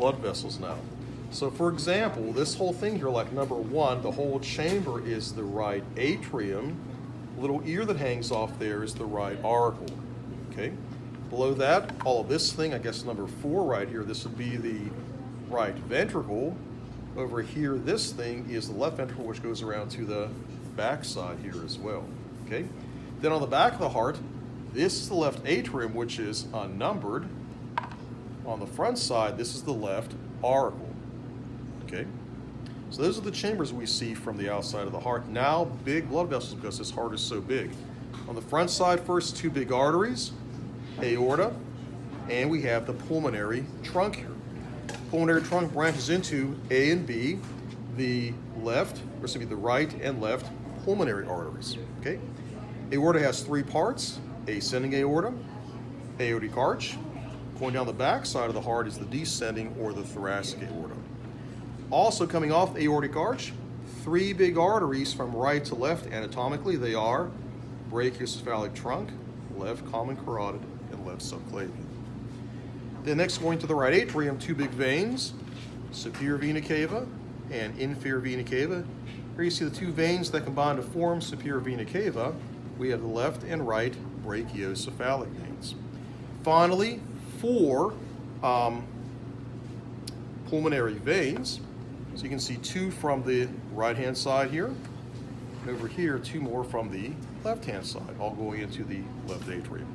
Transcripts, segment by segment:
blood vessels now. So for example, this whole thing here, like number one, the whole chamber is the right atrium. The little ear that hangs off there is the right auricle. Okay. Below that, all of this thing, I guess number four right here, this would be the right ventricle. Over here, this thing is the left ventricle, which goes around to the back side here as well. Okay. Then on the back of the heart, this is the left atrium, which is unnumbered. On the front side, this is the left auricle. Okay, so those are the chambers we see from the outside of the heart. Now, big blood vessels, because this heart is so big. On the front side, first, two big arteries, aorta, and we have the pulmonary trunk here. Pulmonary trunk branches into A and B, the right and left pulmonary arteries. Okay, aorta has three parts: ascending aorta, aortic arch. Going down the back side of the heart is the descending or the thoracic aorta. Also coming off the aortic arch, three big arteries from right to left anatomically. They are brachiocephalic trunk, left common carotid, and left subclavian. Then next, going to the right atrium, two big veins, superior vena cava and inferior vena cava. Here you see the two veins that combine to form superior vena cava. We have the left and right brachiocephalic veins. Finally, four pulmonary veins. So you can see two from the right-hand side here, and over here, two more from the left-hand side, all going into the left atrium.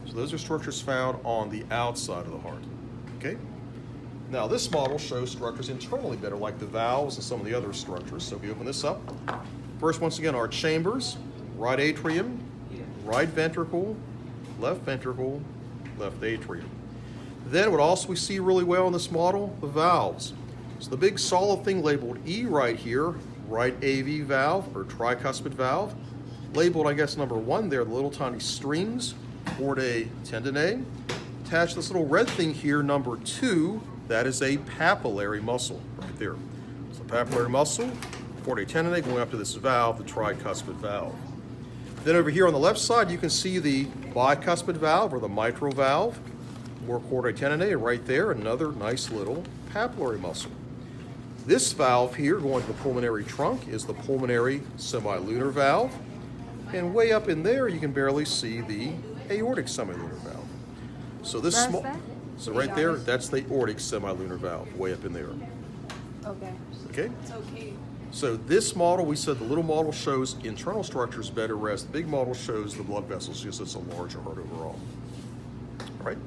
So those are structures found on the outside of the heart, okay? Now this model shows structures internally better, like the valves and some of the other structures. So if we open this up, first, once again, our chambers, right atrium, right ventricle, left atrium. Then what else we see really well in this model, the valves. So the big solid thing labeled E right here, right AV valve or tricuspid valve. Labeled, I guess, number one there, the little tiny strings, chordae tendineae. Attached this little red thing here, number two, that is a papillary muscle right there. So papillary muscle, chordae tendineae going up to this valve, the tricuspid valve. Then over here on the left side, you can see the bicuspid valve or the mitral valve. More chordae tendineae right there, another nice little papillary muscle. This valve here going to the pulmonary trunk is the pulmonary semilunar valve. And way up in there, you can barely see the aortic semilunar valve. So this small, so right there, that's the aortic semilunar valve, way up in there. Okay. Okay? It's okay. So this model, we said the little model shows internal structures better, whereas the big model shows the blood vessels, just it's a larger heart overall. All right?